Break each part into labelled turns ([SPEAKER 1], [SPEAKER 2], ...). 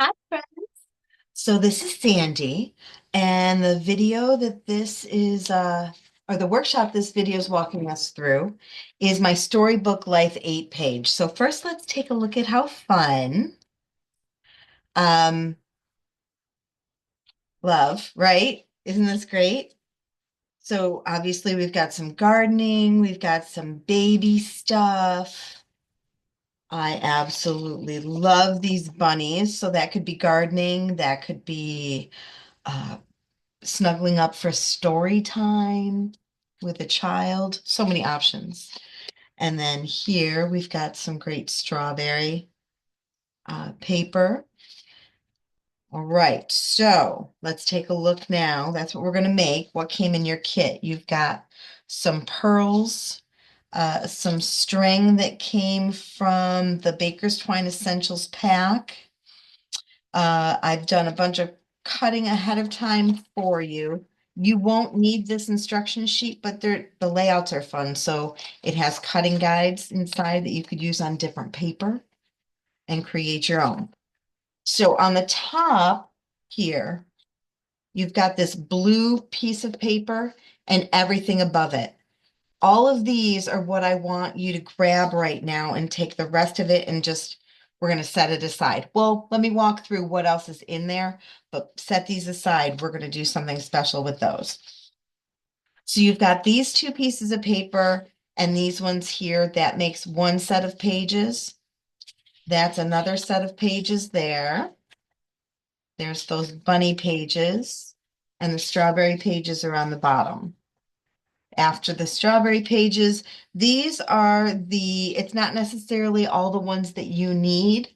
[SPEAKER 1] Hi, friend. So this is Sandy, and the video that this is, or the workshop this video is walking us through is my Storybook Life 8 page. So first, let's take a look at how fun. Um, Love, right? Isn't this great? So obviously we've got some gardening, we've got some baby stuff. I absolutely love these bunnies. So that could be gardening, that could be uh, snuggling up for story time with a child. So many options. And then here we've got some great strawberry paper. All right, so let's take a look now. That's what we're going to make. What came in your kit? You've got some pearls, some string that came from the Baker's Twine Essentials Pack. I've done a bunch of cutting ahead of time for you. You won't need this instruction sheet, but the layouts are fun. So it has cutting guides inside that you could use on different paper and create your own. So on the top here, you've got this blue piece of paper and everything above it. All of these are what I want you to grab right now and take the rest of it and just, we're going to set it aside. Well, let me walk through what else is in there, but set these aside. We're going to do something special with those. So you've got these two pieces of paper and these ones here. That makes one set of pages. That's another set of pages there. There's those bunny pages, and the strawberry pages are on the bottom. After the strawberry pages, these are it's not necessarily all the ones that you need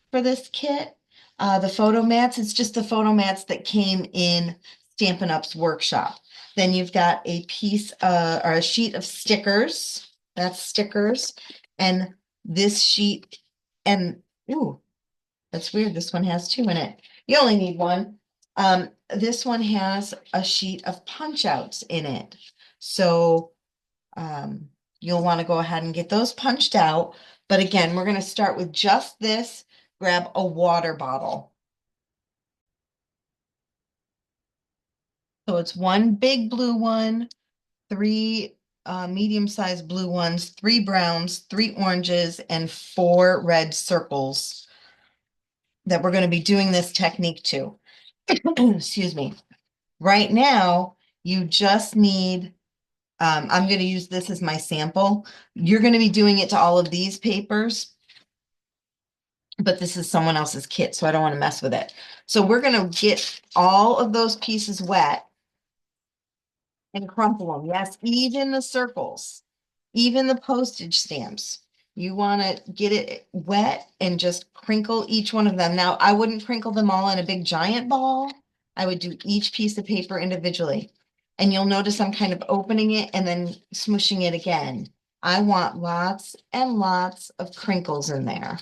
[SPEAKER 1] for this kit. The photo mats, it's just the photo mats that came in Stampin' Up's workshop. Then you've got a piece or a sheet of stickers. That's stickers. And this sheet, and ooh, that's weird. This one has two in it. You only need one. This one has a sheet of punch outs in it. So you'll want to go ahead and get those punched out. But again, we're going to start with just this. Grab a water bottle. So it's one big blue one, three medium-sized blue ones, three browns, three oranges, and four red circles that we're going to be doing this technique to. Excuse me. Right now, you just need, I'm going to use this as my sample. You're going to be doing it to all of these papers, but this is someone else's kit, so I don't want to mess with it. So we're going to get all of those pieces wet and crumple them. Yes, even the circles, even the postage stamps. You want to get it wet and just crinkle each one of them. Now, I wouldn't crinkle them all in a big giant ball. I would do each piece of paper individually. And you'll notice I'm kind of opening it and then smushing it again. I want lots and lots of crinkles in there.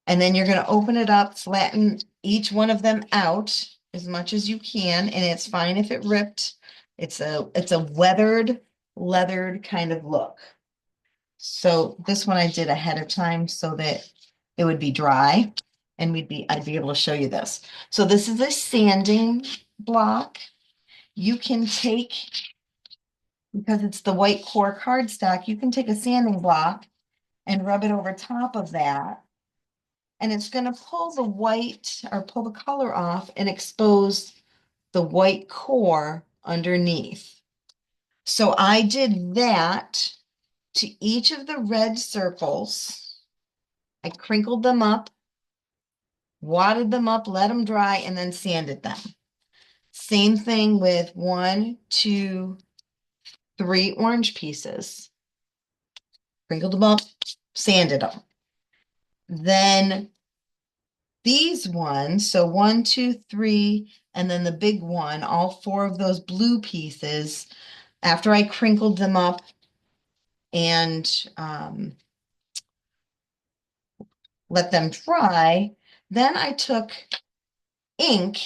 [SPEAKER 1] And then you're going to open it up, flatten each one of them out as much as you can. And it's fine if it ripped. It's a weathered, leathered kind of look. So this one I did ahead of time so that it would be dry and I'd be able to show you this. So this is a sanding block. You can take, because it's the white core cardstock, you can take a sanding block and rub it over top of that. And it's going to pull the white or pull the color off and expose the white core underneath. So I did that to each of the red circles. I crinkled them up, wadded them up, let them dry, and then sanded them. Same thing with 1, 2, 3 orange pieces. Crinkled them up, sanded them. Then these ones, so 1, 2, 3, and then the big one, all 4 of those blue pieces, after I crinkled them up and let them dry, then I took ink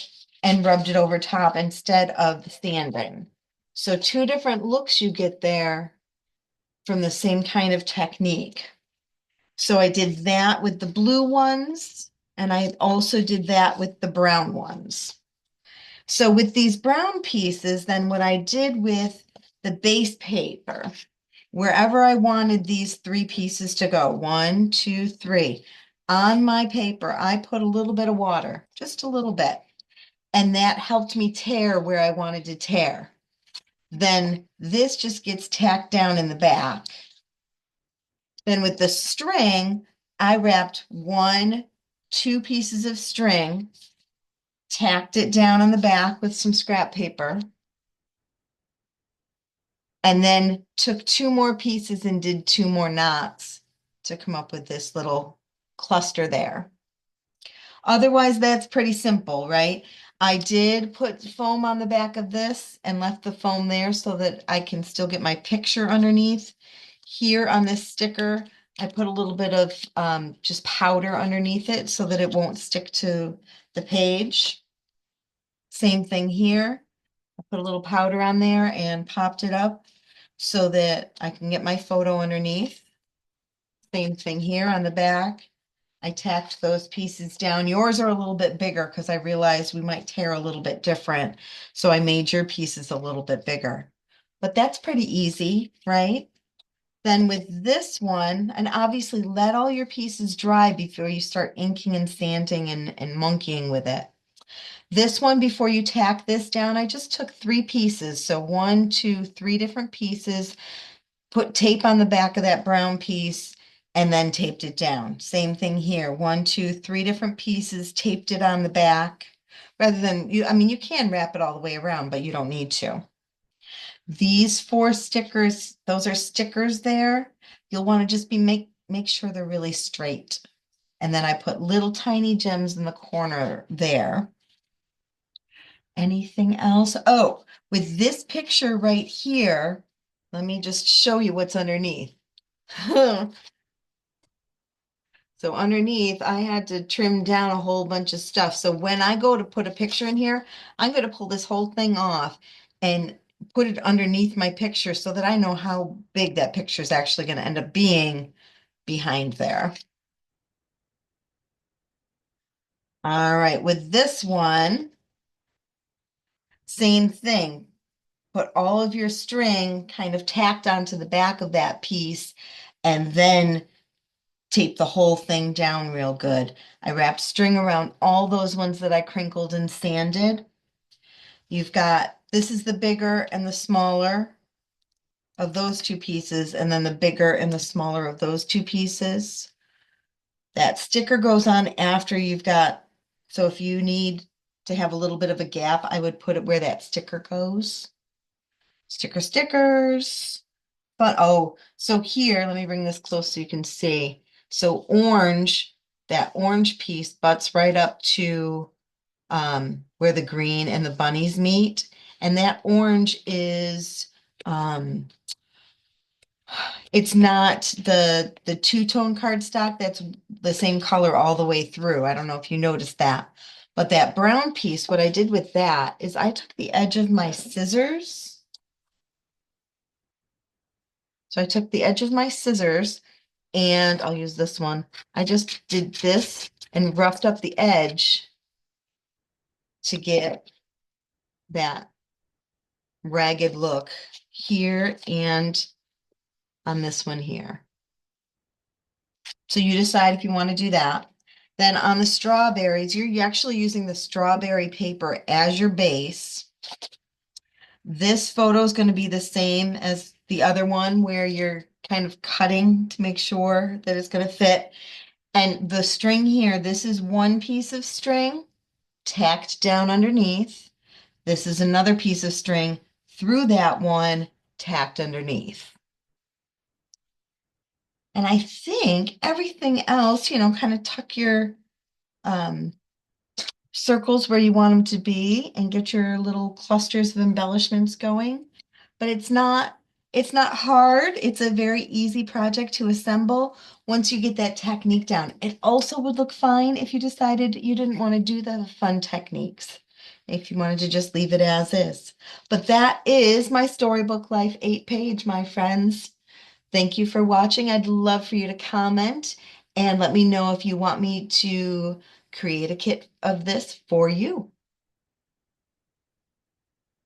[SPEAKER 1] and rubbed it over top instead of sanding. So 2 different looks you get there from the same kind of technique. So I did that with the blue ones. And I also did that with the brown ones. So with these brown pieces, then what I did with the base paper, wherever I wanted these three pieces to go, 1, 2, 3, on my paper, I put a little bit of water, just a little bit, and that helped me tear where I wanted to tear. Then this just gets tacked down in the back. Then with the string, I wrapped 1, 2 pieces of string, tacked it down on the back with some scrap paper, and then took 2 more pieces and did 2 more knots to come up with this little cluster there. Otherwise, that's pretty simple, right? I did put foam on the back of this and left the foam there so that I can still get my picture underneath. Here on this sticker, I put a little bit of just powder underneath it so that it won't stick to the page. Same thing here. I put a little powder on there and popped it up so that I can get my photo underneath. Same thing here on the back. I tacked those pieces down. Yours are a little bit bigger because I realized we might tear a little bit different. So I made your pieces a little bit bigger. But that's pretty easy, right? Then with this one, and obviously let all your pieces dry before you start inking and sanding and monkeying with it. This one, before you tack this down, I just took 3 pieces. So 1, 2, 3 different pieces, put tape on the back of that brown piece, and then taped it down. Same thing here, 1, 2, 3 different pieces, taped it on the back. Rather than, I mean, you can wrap it all the way around, but you don't need to. These 4 stickers, those are stickers there. You'll want to just make sure they're really straight. And then I put little tiny gems in the corner there. Anything else? Oh, with this picture right here, let me just show you what's underneath. So underneath, I had to trim down a whole bunch of stuff. So when I go to put a picture in here, I'm going to pull this whole thing off and put it underneath my picture so that I know how big that picture is actually going to end up being behind there. All right, with this one, same thing. Put all of your string kind of tacked onto the back of that piece and then tape the whole thing down real good. I wrapped string around all those ones that I crinkled and sanded. You've got, this is the bigger and the smaller of those 2 pieces, and then the bigger and the smaller of those 2 pieces. That sticker goes on after you've got, so if you need to have a little bit of a gap, I would put it where that sticker goes. Stickers. But oh, so here, let me bring this close so you can see. So orange, that orange piece butts right up to where the green and the bunnies meet. And that orange is, it's not the two-tone cardstock that's the same color all the way through. I don't know if you noticed that. But that brown piece, what I did with that is I took the edge of my scissors. So I took the edge of my scissors and I'll use this one. I just did this and roughed up the edge to get that ragged look here and on this one here. So you decide if you want to do that. Then on the strawberries, you're actually using the strawberry paper as your base. This photo is going to be the same as the other one where you're kind of cutting to make sure that it's going to fit. And the string here, this is 1 piece of string tacked down underneath. This is another piece of string through that one tacked underneath. And I think everything else, you know, kind of tuck your circles where you want them to be and get your little clusters of embellishments going. But it's not hard. It's a very easy project to assemble once you get that technique down. It also would look fine if you decided you didn't want to do the fun techniques, if you wanted to just leave it as is. But that is my Storybook Life 8-page, my friends. Thank you for watching. I'd love for you to comment and let me know if you want me to create a kit of this for you.